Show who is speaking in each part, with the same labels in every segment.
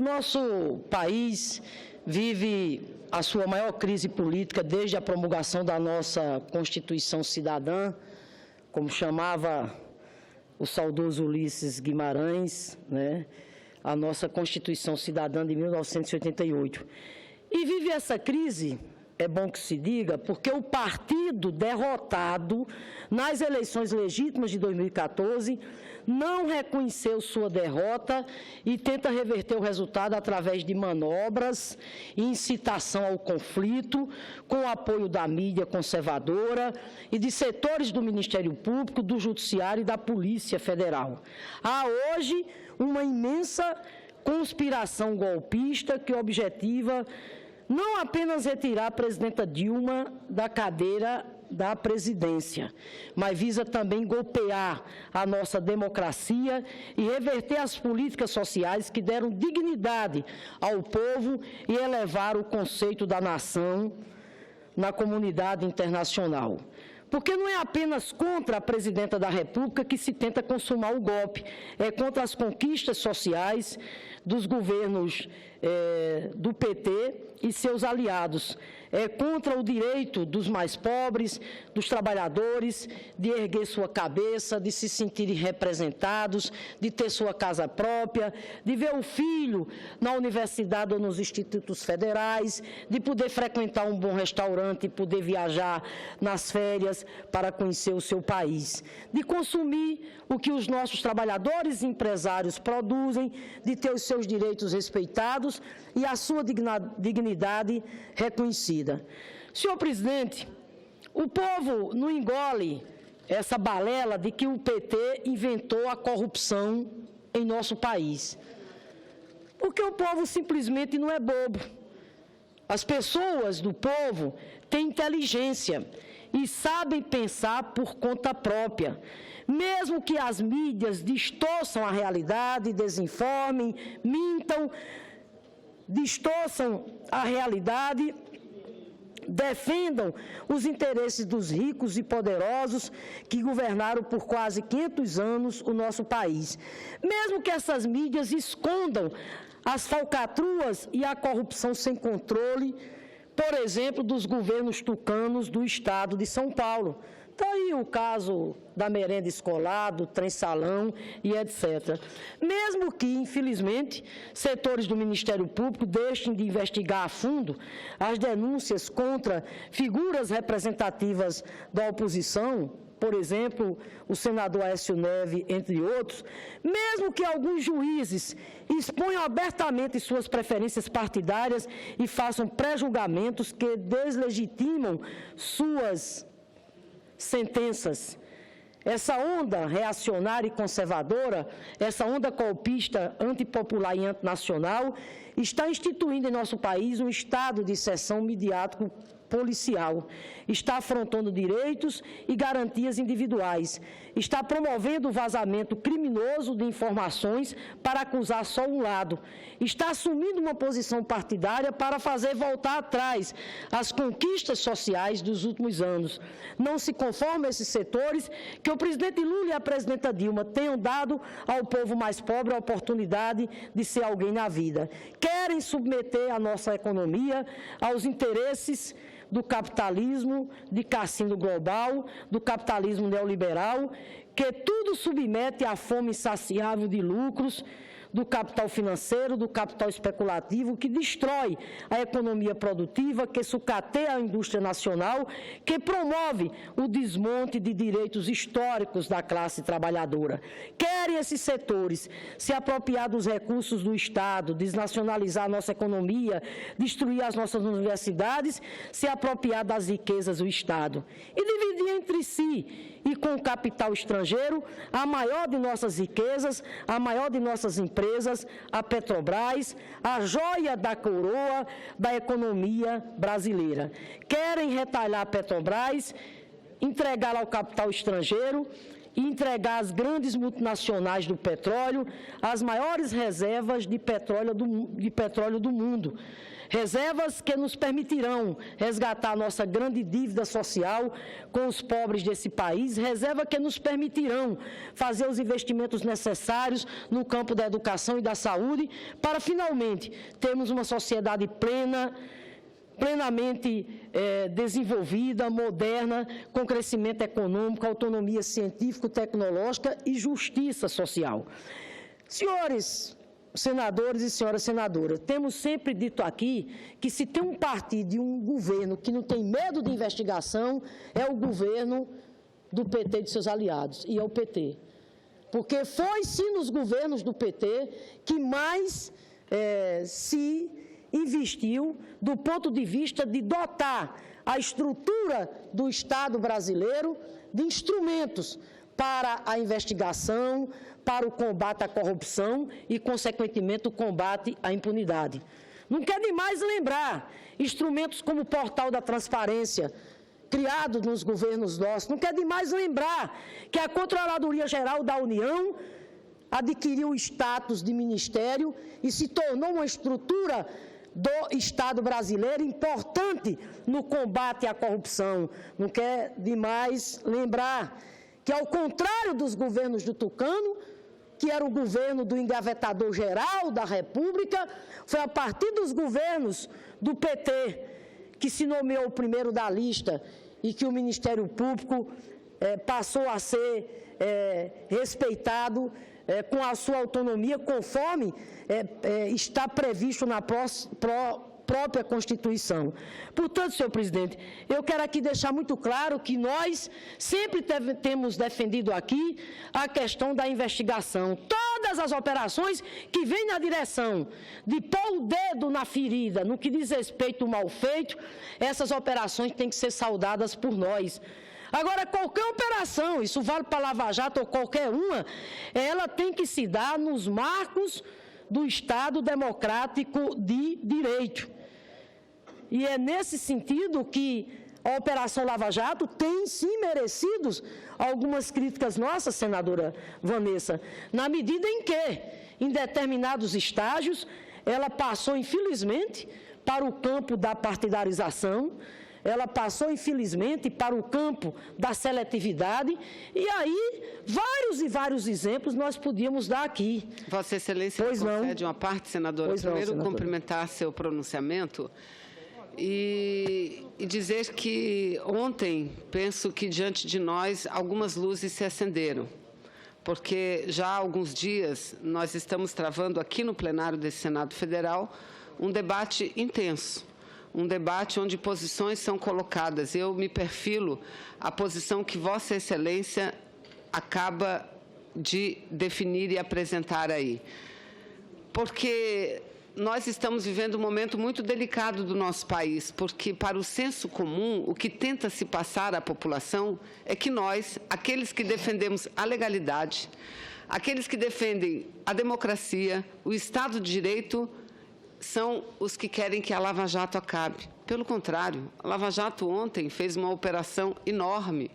Speaker 1: Nosso país vive a sua maior crise política desde a promulgação da nossa Constituição Cidadã, como chamava o saudoso Ulisses Guimarães, né? A nossa Constituição Cidadã de 1988. E vive essa crise, é bom que se diga, porque o partido derrotado nas eleições legítimas de 2014 não reconheceu sua derrota e tenta reverter o resultado através de manobras e incitação ao conflito, com o apoio da mídia conservadora e de setores do Ministério Público, do Judiciário e da Polícia Federal. Há hoje uma imensa conspiração golpista que objetiva não apenas retirar a presidenta Dilma da cadeira da presidência, mas visa também golpear a nossa democracia e reverter as políticas sociais que deram dignidade ao povo e elevaram o conceito da nação na comunidade internacional. Porque não é apenas contra a presidenta da República que se tenta consumar o golpe, é contra as conquistas sociais dos governos do PT e seus aliados. É contra o direito dos mais pobres, dos trabalhadores, de erguer sua cabeça, de se sentirem representados, de ter sua casa própria, de ver o filho na universidade ou nos institutos federais, de poder frequentar um bom restaurante e poder viajar nas férias para conhecer o seu país, de consumir o que os nossos trabalhadores e empresários produzem, de ter os seus direitos respeitados e a sua dignidade reconhecida. Senhor presidente, o povo não engole essa balela de que o PT inventou a corrupção em nosso país. Porque o povo simplesmente não é bobo. As pessoas do povo têm inteligência e sabem pensar por conta própria. Mesmo que as mídias distorçam a realidade, desinformem, mintam, distorçam a realidade, defendam os interesses dos ricos e poderosos que governaram por quase 500 anos o nosso país. Mesmo que essas mídias escondam as falcatruas e a corrupção sem controle, por exemplo, dos governos tucanos do estado de São Paulo. Está aí o caso da merenda escolar, do trem-salão e etc. Mesmo que, infelizmente, setores do Ministério Público deixem de investigar a fundo as denúncias contra figuras representativas da oposição, por exemplo, o senador Aécio Neves, entre outros, mesmo que alguns juízes exponham abertamente suas preferências partidárias e façam pré-julgamentos que deslegitimam suas sentenças. Essa onda reacionária e conservadora, essa onda golpista, antipopular e antinacional, está instituindo em nosso país um estado de exceção midiático policial, está afrontando direitos e garantias individuais, está promovendo o vazamento criminoso de informações para acusar só um lado, está assumindo uma posição partidária para fazer voltar atrás as conquistas sociais dos últimos anos. Não se conforma esses setores que o presidente Lula e a presidenta Dilma tenham dado ao povo mais pobre a oportunidade de ser alguém na vida. Querem submeter a nossa economia aos interesses do capitalismo de cassino global, do capitalismo neoliberal, que tudo submete à fome insaciável de lucros, do capital financeiro, do capital especulativo, que destrói a economia produtiva, que sucateia a indústria nacional, que promove o desmonte de direitos históricos da classe trabalhadora. Querem esses setores se apropriar dos recursos do Estado, desnacionalizar a nossa economia, destruir as nossas universidades, se apropriar das riquezas do Estado e dividir entre si e com o capital estrangeiro a maior de nossas riquezas, a maior de nossas empresas, a Petrobras, a joia da coroa da economia brasileira. Querem retalhar a Petrobras, entregá-la ao capital estrangeiro e entregar às grandes multinacionais do petróleo as maiores reservas de petróleo do mundo. Reservas que nos permitirão resgatar nossa grande dívida social com os pobres desse país, reservas que nos permitirão fazer os investimentos necessários no campo da educação e da saúde para, finalmente, termos uma sociedade plenamente desenvolvida, moderna, com crescimento econômico, autonomia científico-tecnológica e justiça social. Senhores senadores e senhoras senadoras, temos sempre dito aqui que se tem um partido e um governo que não tem medo de investigação, é o governo do PT e de seus aliados, e é o PT. Porque foi, sim, nos governos do PT que mais se investiu do ponto de vista de dotar a estrutura do Estado brasileiro de instrumentos para a investigação, para o combate à corrupção e, consequentemente, o combate à impunidade. Não quer demais lembrar instrumentos como o Portal da Transparência, criado nos governos nossos. Não quer demais lembrar que a Controladoria Geral da União adquiriu o status de ministério e se tornou uma estrutura do Estado brasileiro importante no combate à corrupção. Não quer demais lembrar que, ao contrário dos governos do Tucano, que era o governo do engavetador-geral da República, foi a partir dos governos do PT que se nomeou o primeiro da lista e que o Ministério Público passou a ser respeitado com a sua autonomia, conforme está previsto na própria Constituição. Portanto, senhor presidente, eu quero aqui deixar muito claro que nós sempre temos defendido aqui a questão da investigação. Todas as operações que vêm na direção de pôr o dedo na ferida, no que diz respeito ao mal feito, essas operações têm que ser saudadas por nós. Agora, qualquer operação, isso vale para Lava Jato ou qualquer uma, ela tem que se dar nos marcos do Estado democrático de direito. E é nesse sentido que a Operação Lava Jato tem, sim, merecido algumas críticas nossas, senadora Vanessa, na medida em que, em determinados estágios, ela passou, infelizmente, para o campo da partidarização, ela passou, infelizmente, para o campo da seletividade, e aí vários exemplos nós podíamos dar aqui.
Speaker 2: Vossa Excelência me concede uma parte, senadora. Primeiro, cumprimentar seu pronunciamento e dizer que ontem, penso que diante de nós, algumas luzes se acenderam, porque já há alguns dias nós estamos travando aqui no plenário desse Senado Federal um debate intenso, um debate onde posições são colocadas. Eu me perfilo à posição que Vossa Excelência acaba de definir e apresentar aí. Porque nós estamos vivendo um momento muito delicado do nosso país, porque para o senso comum, o que tenta se passar à população é que nós, aqueles que defendemos a legalidade, aqueles que defendem a democracia, o Estado de Direito, são os que querem que a Lava Jato acabe. Pelo contrário, a Lava Jato ontem fez uma operação enorme.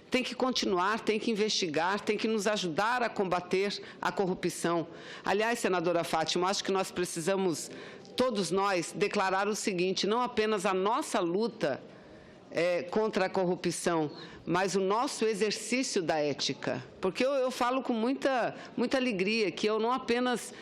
Speaker 2: Tem que continuar, tem que investigar, tem que nos ajudar a combater a corrupção. Aliás, senadora Fátima, acho que nós precisamos, todos nós, declarar o seguinte: não apenas a nossa luta contra a corrupção, mas o nosso exercício da ética. Porque eu falo com muita alegria que eu não apenas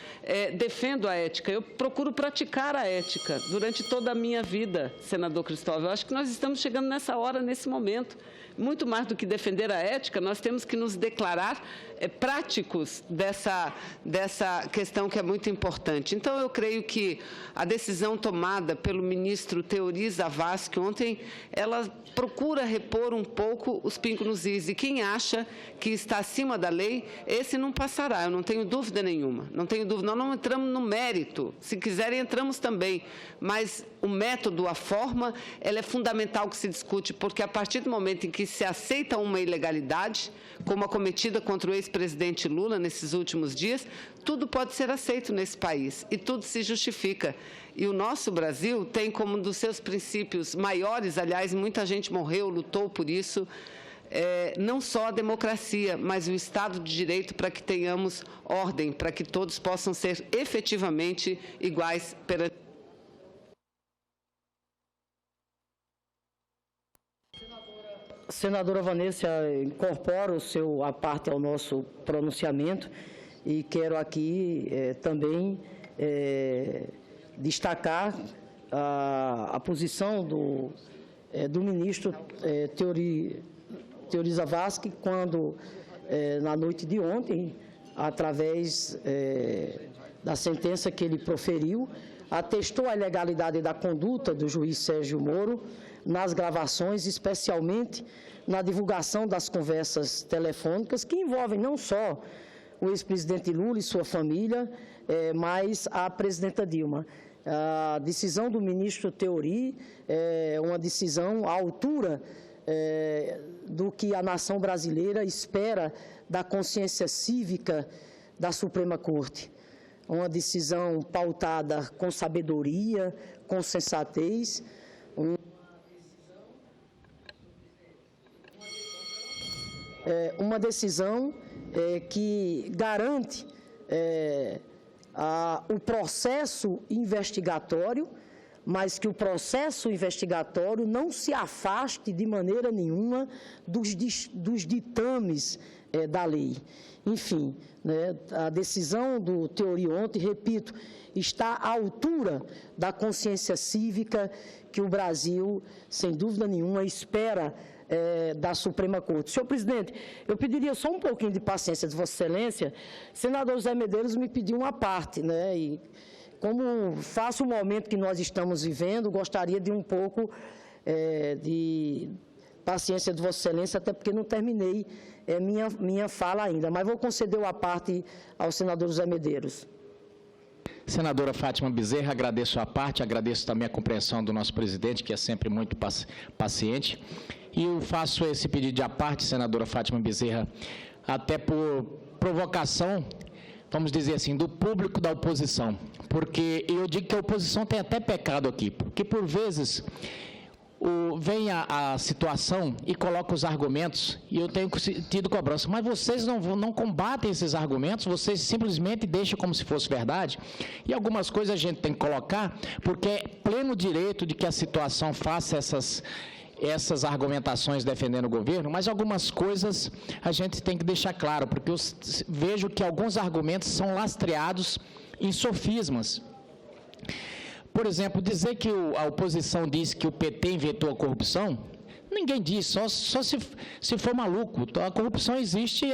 Speaker 2: defendo a ética, eu procuro praticar a ética durante toda a minha vida, senador Cristóvão. Eu acho que nós estamos chegando nessa hora, nesse momento. Muito mais do que defender a ética, nós temos que nos declarar práticos dessa questão que é muito importante. Então, eu creio que a decisão tomada pelo ministro Teori Zavascki ontem, ela procura repor um pouco os pingos nos is. E quem acha que está acima da lei, esse não passará, eu não tenho dúvida nenhuma. Não tenho dúvida, nós não entramos no mérito. Se quiserem, entramos também. Mas o método, a forma, ela é fundamental que se discute, porque a partir do momento em que se aceita uma ilegalidade, como a cometida contra o ex-presidente Lula nesses últimos dias, tudo pode ser aceito nesse país e tudo se justifica. E o nosso Brasil tem como um dos seus princípios maiores, aliás, muita gente morreu, lutou por isso, não só a democracia, mas o Estado de Direito, para que tenhamos ordem, para que todos possam ser efetivamente iguais perante.
Speaker 1: Senadora Vanessa, incorpora a parte ao nosso pronunciamento e quero aqui também destacar a posição do ministro Teori Zavascki, quando, na noite de ontem, através da sentença que ele proferiu, atestou a ilegalidade da conduta do juiz Sérgio Moro nas gravações, especialmente na divulgação das conversas telefônicas, que envolvem não só o ex-presidente Lula e sua família, mas a presidenta Dilma. A decisão do ministro Teori é uma decisão à altura do que a nação brasileira espera da consciência cívica da Suprema Corte. Uma decisão pautada com sabedoria, com sensatez, uma decisão que garante o processo investigatório, mas que o processo investigatório não se afaste de maneira nenhuma dos ditames da lei. Enfim, a decisão do Teori ontem, repito, está à altura da consciência cívica que o Brasil, sem dúvida nenhuma, espera da Suprema Corte. Senhor presidente, eu pediria só um pouquinho de paciência de Vossa Excelência. O senador José Medeiros me pediu uma parte, e como face o momento que nós estamos vivendo, gostaria de um pouco de paciência de Vossa Excelência, até porque não terminei minha fala ainda, mas vou conceder a parte ao senador José Medeiros.
Speaker 3: Senadora Fátima Bezerra, agradeço a parte, agradeço também a compreensão do nosso presidente, que é sempre muito paciente. E eu faço esse pedido de à parte, senadora Fátima Bezerra, até por provocação, vamos dizer assim, do público da oposição. Porque eu digo que a oposição tem até pecado aqui, porque por vezes vem a situação e coloca os argumentos, e eu tenho tido cobrança, mas vocês não combatem esses argumentos, vocês simplesmente deixam como se fosse verdade, e algumas coisas a gente tem que colocar, porque é pleno direito de que a situação faça essas argumentações defendendo o governo, mas algumas coisas a gente tem que deixar claro, porque eu vejo que alguns argumentos são lastreados em sofismas. Por exemplo, dizer que a oposição diz que o PT inventou a corrupção, ninguém diz, só se for maluco. A corrupção existe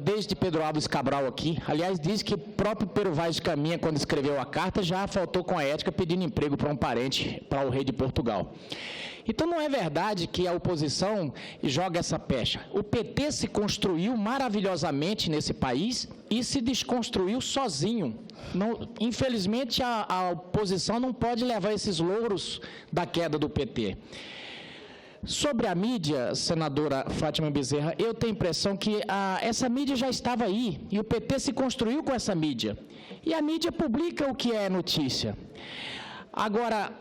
Speaker 3: desde Pedro Álvares Cabral aqui. Aliás, diz que o próprio Pero Vaz de Caminha, quando escreveu a carta, já faltou com a ética pedindo emprego para um parente, para o rei de Portugal. Então, não é verdade que a oposição joga essa pecha. O PT se construiu maravilhosamente nesse país e se desconstruiu sozinho. Infelizmente, a oposição não pode levar esses louros da queda do PT. Sobre a mídia, senadora Fátima Bezerra, eu tenho a impressão que essa mídia já estava aí, e o PT se construiu com essa mídia. E a mídia publica o que é notícia. Agora,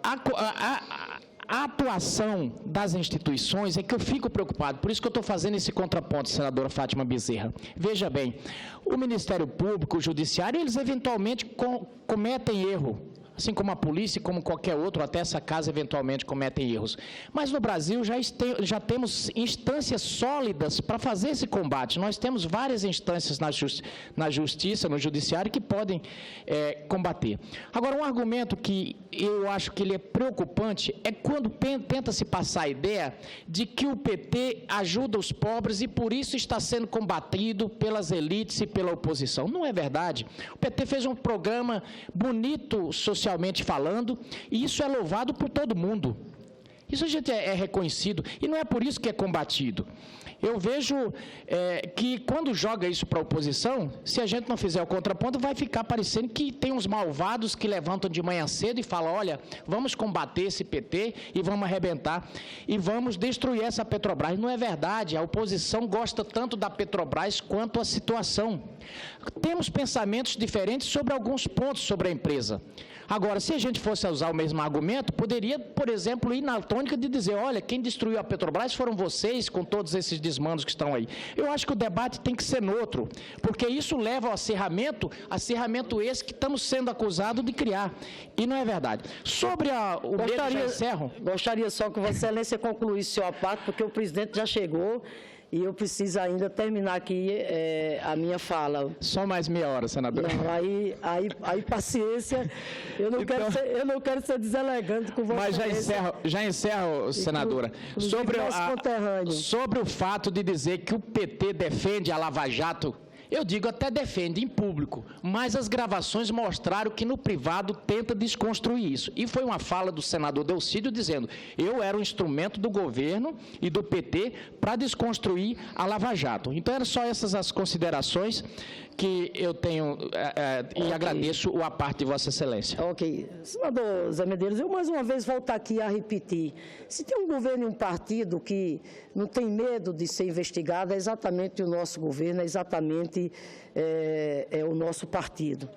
Speaker 3: a atuação das instituições é que eu fico preocupado, por isso que eu estou fazendo esse contraponto, senadora Fátima Bezerra. Veja bem, o Ministério Público, o Judiciário, eles eventualmente cometem erro, assim como a polícia, como qualquer outro, até essa casa eventualmente cometem erros. Mas no Brasil já temos instâncias sólidas para fazer esse combate. Nós temos várias instâncias na justiça, no judiciário, que podem combater. Agora, um argumento que eu acho que ele é preocupante é quando tenta se passar a ideia de que o PT ajuda os pobres e por isso está sendo combatido pelas elites e pela oposição. Não é verdade. O PT fez um programa bonito socialmente falando, e isso é louvado por todo mundo. Isso a gente é reconhecido, e não é por isso que é combatido. Eu vejo que quando joga isso para a oposição, se a gente não fizer o contraponto, vai ficar parecendo que tem uns malvados que levantam de manhã cedo e falam, olha, vamos combater esse PT e vamos arrebentar e vamos destruir essa Petrobras. Não é verdade, a oposição gosta tanto da Petrobras quanto a situação. Temos pensamentos diferentes sobre alguns pontos sobre a empresa. Agora, se a gente fosse usar o mesmo argumento, poderia, por exemplo, ir na tônica crônica de dizer, olha, quem destruiu a Petrobras foram vocês, com todos esses desmandos que estão aí. Eu acho que o debate tem que ser neutro, porque isso leva ao acerramento esse que estamos sendo acusados de criar. E não é verdade. Sobre o medo, já encerro.
Speaker 1: Gostaria só que Vossa Excelência concluísse seu parte, porque o presidente já chegou e eu preciso ainda terminar aqui a minha fala.
Speaker 3: Só mais meia hora, senador.
Speaker 1: Não, aí paciência, eu não quero ser deselegante com você.
Speaker 3: Mas já encerro, senadora. Sobre o fato de dizer que o PT defende a Lava Jato, eu digo até defende em público, mas as gravações mostraram que no privado tenta desconstruir isso. E foi uma fala do senador Delcídio dizendo, eu era um instrumento do governo e do PT para desconstruir a Lava Jato. Então, eram só essas as considerações que eu tenho e agradeço a parte de Vossa Excelência.
Speaker 1: Ok. Senador Zé Medeiros, eu mais uma vez volto aqui a repetir. Se tem um governo e um partido que não tem medo de ser investigado, é exatamente o nosso governo, é exatamente o nosso partido.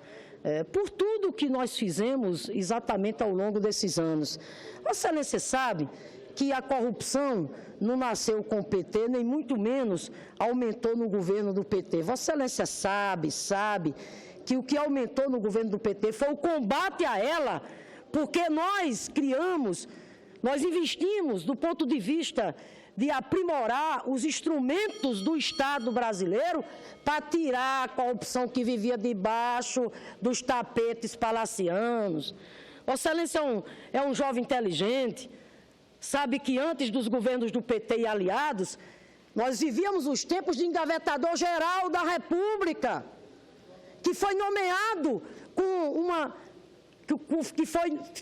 Speaker 1: Por tudo que nós fizemos exatamente ao longo desses anos. Vossa Excelência sabe que a corrupção não nasceu com o PT, nem muito menos aumentou no governo do PT. Vossa Excelência sabe que o que aumentou no governo do PT foi o combate a ela, porque nós investimos do ponto de vista de aprimorar os instrumentos do Estado brasileiro para tirar a corrupção que vivia debaixo dos tapetes palacianos. Vossa Excelência é um jovem inteligente, sabe que antes dos governos do PT e aliados, nós vivíamos os tempos de engavetador-geral da República, que foi nomeado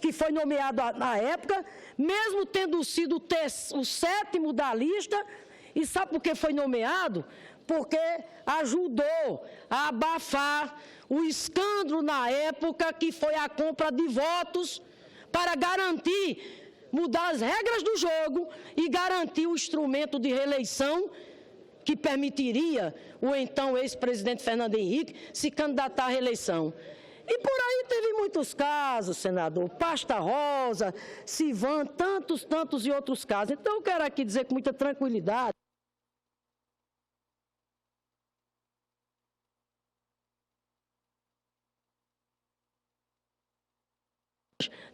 Speaker 1: que foi nomeado na época, mesmo tendo sido o sétimo da lista, e sabe por que foi nomeado? Porque ajudou a abafar o escândalo na época, que foi a compra de votos para garantir mudar as regras do jogo e garantir o instrumento de reeleição que permitiria o então ex-presidente Fernando Henrique se candidatar à reeleição. E por aí teve muitos casos, senador, Pasta Rosa, Civan, tantos e outros casos. Então, eu quero aqui dizer com muita tranquilidade,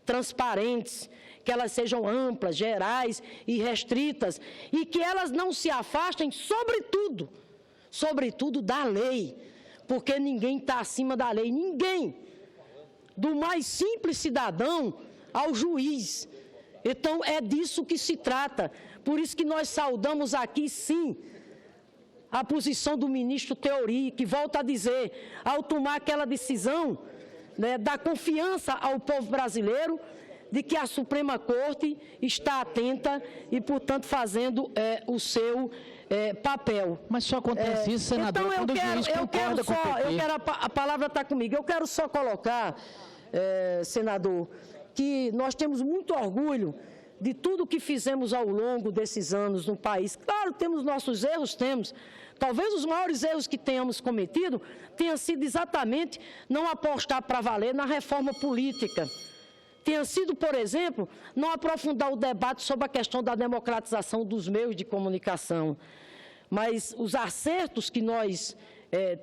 Speaker 1: transparentes, que elas sejam amplas, gerais e restritas, e que elas não se afastem, sobretudo da lei, porque ninguém está acima da lei, ninguém, do mais simples cidadão ao juiz. Então, é disso que se trata, por isso que nós saudamos aqui, sim, a posição do ministro Teori, que volta a dizer, ao tomar aquela decisão, dá confiança ao povo brasileiro de que a Suprema Corte está atenta e, portanto, fazendo o seu papel.
Speaker 3: Mas só acontece isso, senador,
Speaker 1: então,
Speaker 3: quando o juiz concorda com o PT.
Speaker 1: A palavra está comigo. Eu quero só colocar, senador, que nós temos muito orgulho de tudo que fizemos ao longo desses anos no país. Claro, temos nossos erros, temos. Talvez os maiores erros que tenhamos cometido tenha sido exatamente não apostar para valer na reforma política. Tenha sido, por exemplo, não aprofundar o debate sobre a questão da democratização dos meios de comunicação. Mas os acertos que nós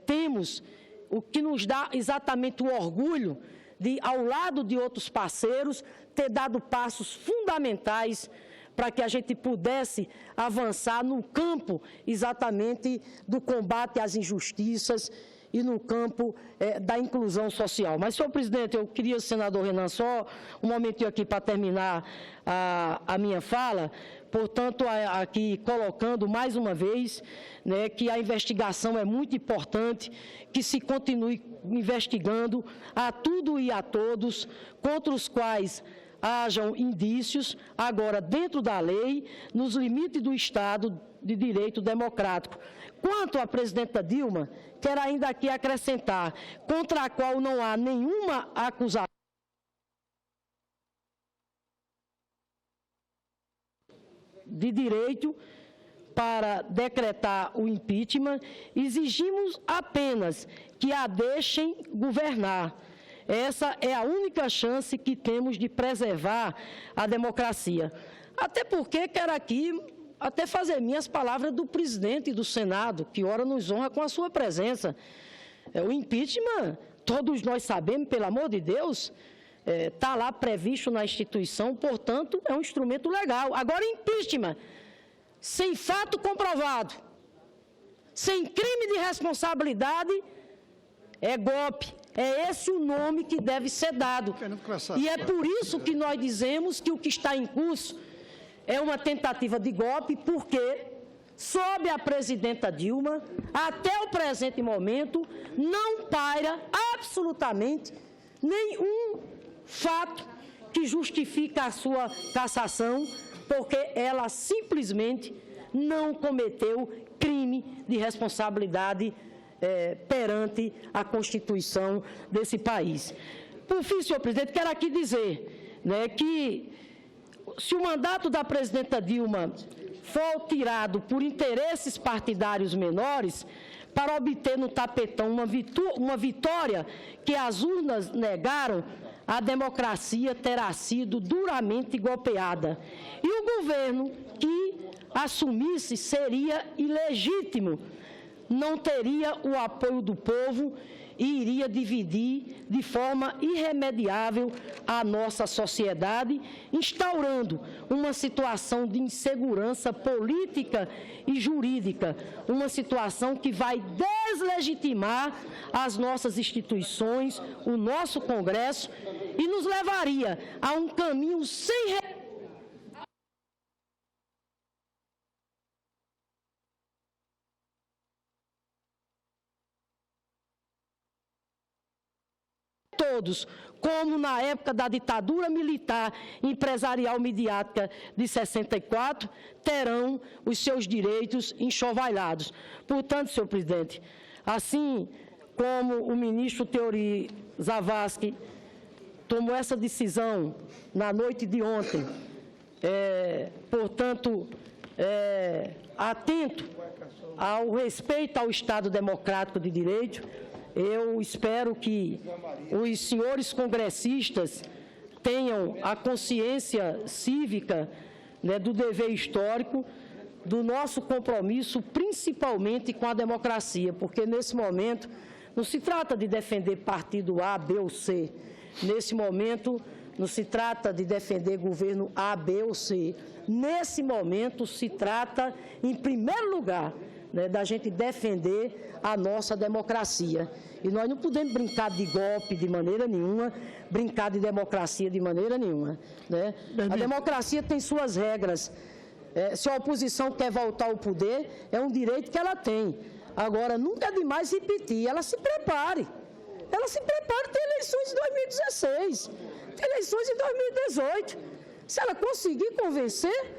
Speaker 1: temos, o que nos dá exatamente o orgulho de, ao lado de outros parceiros, ter dado passos fundamentais para que a gente pudesse avançar no campo exatamente do combate às injustiças e no campo da inclusão social. Mas, senhor presidente, eu queria, senador Renan, só um momentinho aqui para terminar a minha fala, portanto, aqui colocando mais uma vez, né, que a investigação é muito importante, que se continue investigando a tudo e a todos contra os quais hajam indícios, agora dentro da lei, nos limites do Estado de Direito Democrático. Quanto à presidenta Dilma, quero ainda aqui acrescentar, contra a qual não há nenhuma acusação de direito para decretar o impeachment, exigimos apenas que a deixem governar. Essa é a única chance que temos de preservar a democracia. Até porque quero aqui até fazer minhas palavras do presidente do Senado, que ora nos honra com a sua presença. O impeachment, todos nós sabemos, pelo amor de Deus, está lá previsto na instituição, portanto, é um instrumento legal. Agora, impeachment, sem fato comprovado, sem crime de responsabilidade, é golpe. É esse o nome que deve ser dado. E é por isso que nós dizemos que o que está em curso é uma tentativa de golpe, porque, sob a presidenta Dilma, até o presente momento, não paira absolutamente nenhum fato que justifica a sua cassação, porque ela simplesmente não cometeu crime de responsabilidade perante a Constituição desse país. Por fim, senhor presidente, quero aqui dizer, né, que se o mandato da presidenta Dilma for tirado por interesses partidários menores, para obter no tapetão uma vitória que as urnas negaram, a democracia terá sido duramente golpeada. E o governo que assumisse seria ilegítimo, não teria o apoio do povo e iria dividir de forma irremediável a nossa sociedade, instaurando uma situação de insegurança política e jurídica, uma situação que vai deslegitimar as nossas instituições, o nosso Congresso, e nos levaria a um caminho sem todos, como na época da ditadura militar empresarial midiática de 64, terão os seus direitos enxovalhados. Portanto, senhor presidente, assim como o ministro Teori Zavascki tomou essa decisão na noite de ontem, portanto, atento ao respeito ao Estado democrático de direito, eu espero que os senhores congressistas tenham a consciência cívica, né, do dever histórico, do nosso compromisso, principalmente com a democracia, porque nesse momento não se trata de defender partido A, B ou C. Nesse momento não se trata de defender governo A, B ou C. Nesse momento se trata, em primeiro lugar, né, da gente defender a nossa democracia. E nós não podemos brincar de golpe de maneira nenhuma, brincar de democracia de maneira nenhuma, né? A democracia tem suas regras. Se a oposição quer voltar ao poder, é um direito que ela tem. Agora, nunca é demais repetir, ela se prepare. Ela se prepara, tem eleições em 2016, tem eleições em 2018. Se ela conseguir convencer,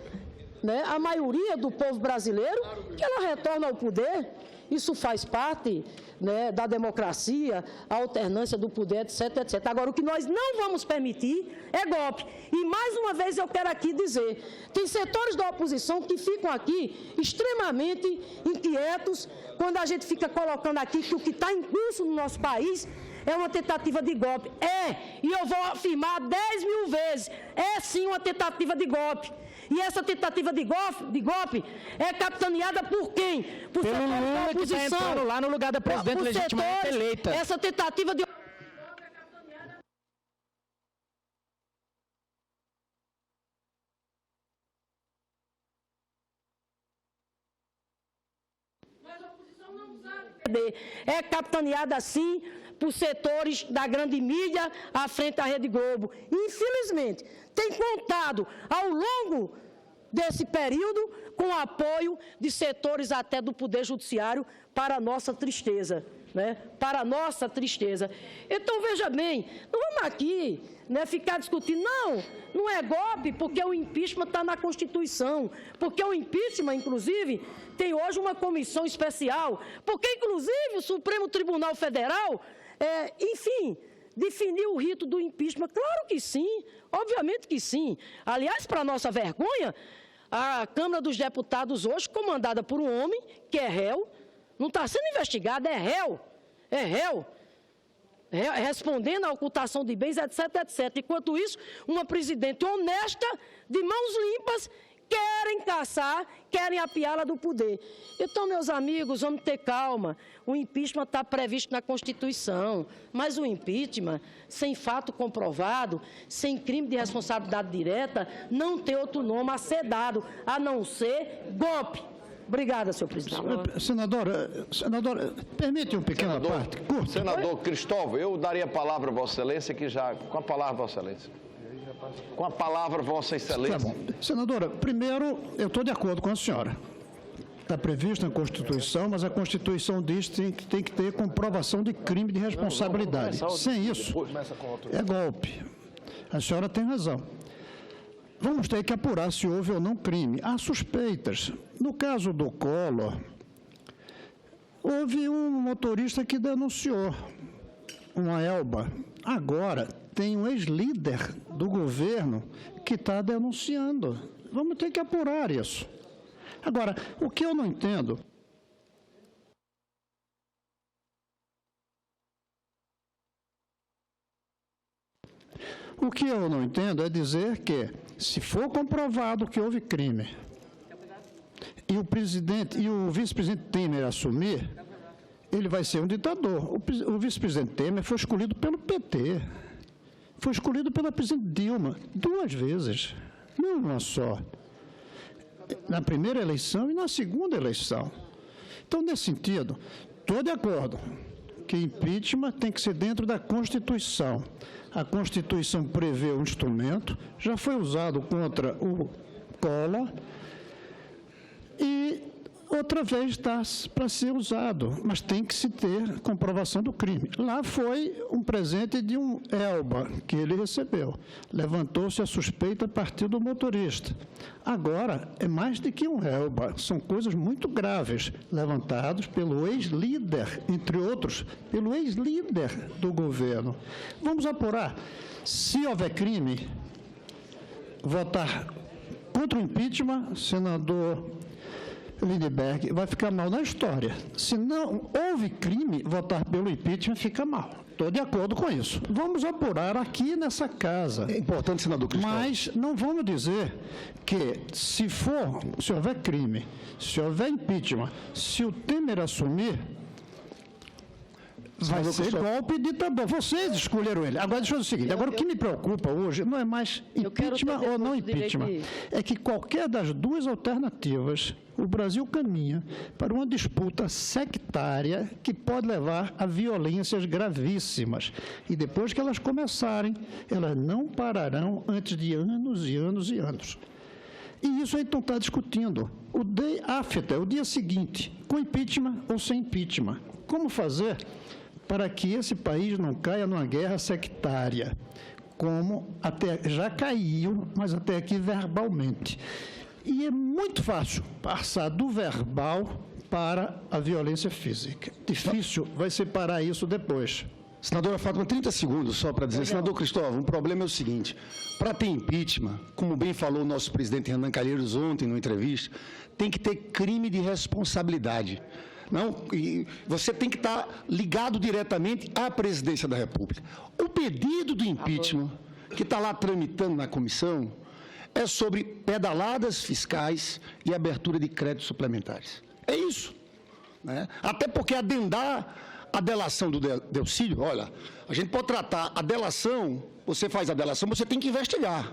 Speaker 1: né, a maioria do povo brasileiro, que ela retorna ao poder, isso faz parte, né, da democracia, a alternância do poder, etc, etc. Agora, o que nós não vamos permitir é golpe. E, mais uma vez, eu quero aqui dizer, tem setores da oposição que ficam aqui extremamente inquietos quando a gente fica colocando aqui que o que está em curso no nosso país é uma tentativa de golpe. E eu vou afirmar 10.000 vezes, é sim uma tentativa de golpe. E essa tentativa de golpe é capitaneada por quem? Por
Speaker 3: pelo Lula, que está entrando lá no lugar da presidente legitimamente eleita.
Speaker 1: Essa tentativa de é capitaneada, sim, por setores da grande mídia à frente da Rede Globo. Infelizmente, tem contado ao longo desse período com o apoio de setores até do Poder Judiciário, para a nossa tristeza, né? Para a nossa tristeza. Então, veja bem, não vamos aqui, né, ficar discutindo, não é golpe, porque o impeachment está na Constituição, porque o impeachment, inclusive, tem hoje uma comissão especial, porque, inclusive, o Supremo Tribunal Federal, enfim, definiu o rito do impeachment. Claro que sim, obviamente que sim. Aliás, para nossa vergonha, a Câmara dos Deputados hoje, comandada por um homem que é réu, não está sendo investigado, é réu. respondendo à ocultação de bens, etc, etc. Enquanto isso, uma presidente honesta, de mãos limpas, querem caçar, querem apiá-la do poder. Então, meus amigos, vamos ter calma. O impeachment está previsto na Constituição, mas o impeachment, sem fato comprovado, sem crime de responsabilidade direta, não tem outro nome a ser dado, a não ser golpe. Obrigada, senhor presidente.
Speaker 4: Senadora, permite uma pequena parte? Curta.
Speaker 5: Senador Cristóvão, eu daria a palavra a Vossa Excelência, que já... Com a palavra, Vossa Excelência. Com a palavra, Vossa Excelência.
Speaker 4: Tá bom. Senadora, primeiro, eu estou de acordo com a senhora. Está previsto na Constituição, mas a Constituição diz que tem que ter comprovação de crime de responsabilidade. Sem isso, é golpe. A senhora tem razão. Vamos ter que apurar se houve ou não crime. Há suspeitas. No caso do Collor, houve um motorista que denunciou uma Elba. Agora, tem um ex-líder do governo que está denunciando. Vamos ter que apurar isso. Agora, o que eu não entendo... O que eu não entendo é dizer que, se for comprovado que houve crime, e o presidente e o vice-presidente Temer assumir, ele vai ser um ditador. O vice-presidente Temer foi escolhido pelo PT, foi escolhido pela presidente Dilma 2 vezes, não uma só. Na primeira eleição e na segunda eleição. Então, nesse sentido, estou de acordo que impeachment tem que ser dentro da Constituição. A Constituição prevê um instrumento, já foi usado contra o Collor e outra vez está para ser usado, mas tem que se ter comprovação do crime. Lá foi um presente de um Elba que ele recebeu. Levantou-se a suspeita a partir do motorista. Agora, é mais do que um Elba, são coisas muito graves, levantados pelo ex-líder, entre outros, pelo ex-líder do governo. Vamos apurar. Se houver crime, votar contra o impeachment, senador Lindbergh, vai ficar mal na história. Se não houve crime, votar pelo impeachment fica mal. Estou de acordo com isso. Vamos apurar aqui nessa casa.
Speaker 6: É importante, senador Cristóvão.
Speaker 4: Mas não vamos dizer que, se houver crime, se houver impeachment, se o Temer assumir, vai ser golpe de ditador. Vocês escolheram ele. Agora, deixa eu dizer o seguinte. Agora, o que me preocupa hoje não é mais impeachment ou não impeachment. É que qualquer das duas alternativas, o Brasil caminha para uma disputa sectária que pode levar a violências gravíssimas. E depois que elas começarem, elas não pararão antes de anos e anos e anos. E isso a gente não está discutindo. O day after, o dia seguinte, com impeachment ou sem impeachment. Como fazer para que esse país não caia numa guerra sectária, como até já caiu, mas até aqui verbalmente. E é muito fácil passar do verbal para a violência física. Difícil vai separar isso depois.
Speaker 6: Senadora Fátima, 30 segundos só para dizer. Senador Cristóvão, o problema é o seguinte, para ter impeachment, como bem falou o nosso presidente Renan Calheiros ontem, numa entrevista, tem que ter crime de responsabilidade. Não, e você tem que estar ligado diretamente à presidência da República. O pedido do impeachment, que está lá tramitando na comissão, é sobre pedaladas fiscais e abertura de créditos suplementares. É isso. Né? Até porque adendar a delação do Delcídio, olha, a gente pode tratar a delação, você faz a delação, você tem que investigar,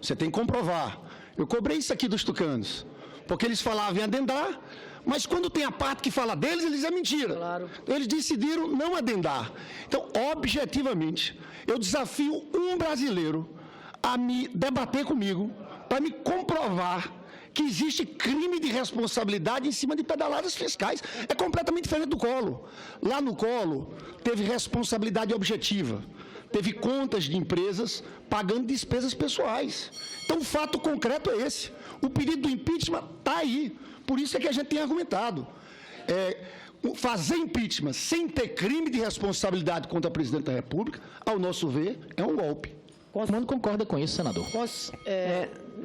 Speaker 6: você tem que comprovar. Eu cobrei isso aqui dos tucanos, porque eles falavam em adendar, mas quando tem a parte que fala deles, eles é mentira. Claro. Eles decidiram não adendar. Então, objetivamente, eu desafio um brasileiro a me debater comigo para me comprovar que existe crime de responsabilidade em cima de pedaladas fiscais. É completamente diferente do Collor. Lá no Collor, teve responsabilidade objetiva. Teve contas de empresas pagando despesas pessoais. Então, o fato concreto é esse. O pedido do impeachment está aí. Por isso é que a gente tem argumentado. Fazer impeachment sem ter crime de responsabilidade contra a presidente da República, ao nosso ver, é um golpe.
Speaker 3: Todo mundo concorda com isso, senador?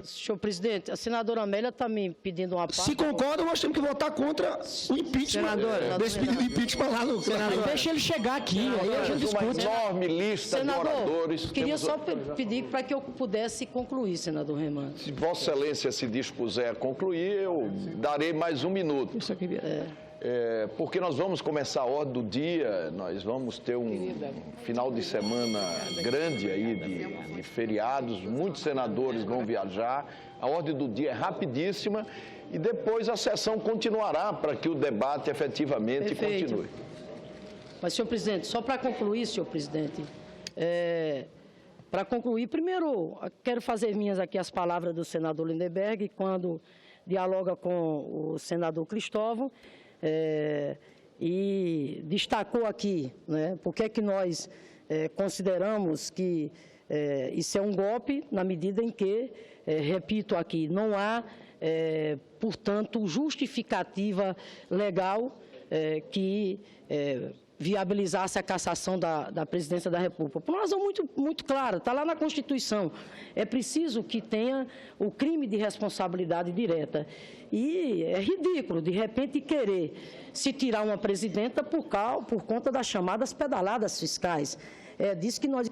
Speaker 1: Senhor presidente, a senadora Amélia está me pedindo uma parte.
Speaker 6: Se concorda, nós temos que votar contra o impeachment. Desse pedido de impeachment lá no...
Speaker 3: Deixa ele chegar aqui, aí a gente discute.
Speaker 5: Uma enorme lista de oradores.
Speaker 1: Queria só pedir para que eu pudesse concluir, senador Remando.
Speaker 5: Se Vossa Excelência se dispuser a concluir, eu darei mais um minuto.
Speaker 3: Isso aqui
Speaker 5: Porque nós vamos começar a ordem do dia, nós vamos ter um final de semana grande aí de feriados, muitos senadores vão viajar, a ordem do dia é rapidíssima e depois a sessão continuará para que o debate efetivamente continue.
Speaker 1: Mas, senhor presidente, só para concluir, senhor presidente, para concluir, primeiro, quero fazer minhas aqui as palavras do senador Lindenberg, quando dialoga com o senador Cristóvão, e destacou aqui, né, por que nós consideramos que isso é um golpe, na medida em que, repito aqui, não há, portanto, justificativa legal que viabilizasse a cassação da presidência da República. Por uma razão muito clara, está lá na Constituição. É preciso que tenha o crime de responsabilidade direta. E é ridículo, de repente, querer se tirar uma presidenta por conta das chamadas pedaladas fiscais. É disso que nós...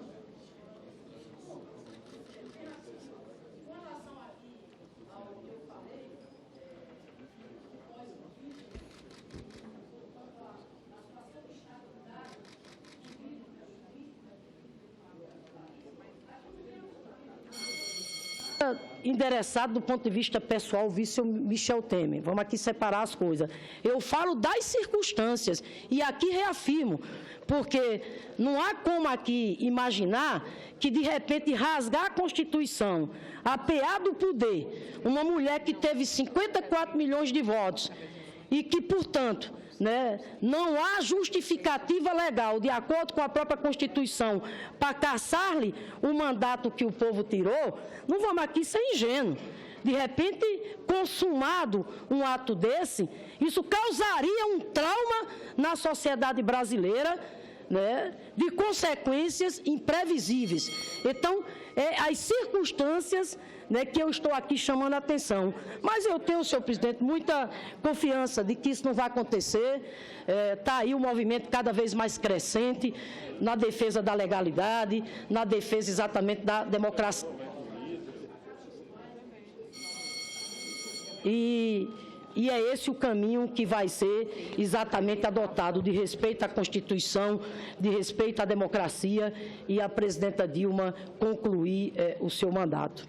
Speaker 1: endereçado do ponto de vista pessoal, o vice Michel Temer. Vamos aqui separar as coisas. Eu falo das circunstâncias e aqui reafirmo, porque não há como aqui imaginar que, de repente, rasgar a Constituição, apear do poder, uma mulher que teve 54 milhões de votos e que, portanto, né, não há justificativa legal, de acordo com a própria Constituição, para cassar-lhe o mandato que o povo tirou, não vamos aqui ser ingênuos. De repente, consumado um ato desse, isso causaria um trauma na sociedade brasileira, né, de consequências imprevisíveis. Então, as circunstâncias, né, que eu estou aqui chamando a atenção. Mas eu tenho, senhor presidente, muita confiança de que isso não vai acontecer. Está aí um movimento cada vez mais crescente na defesa da legalidade, na defesa exatamente da democracia. E é esse o caminho que vai ser exatamente adotado, de respeito à Constituição, de respeito à democracia, e a presidenta Dilma concluir o seu mandato.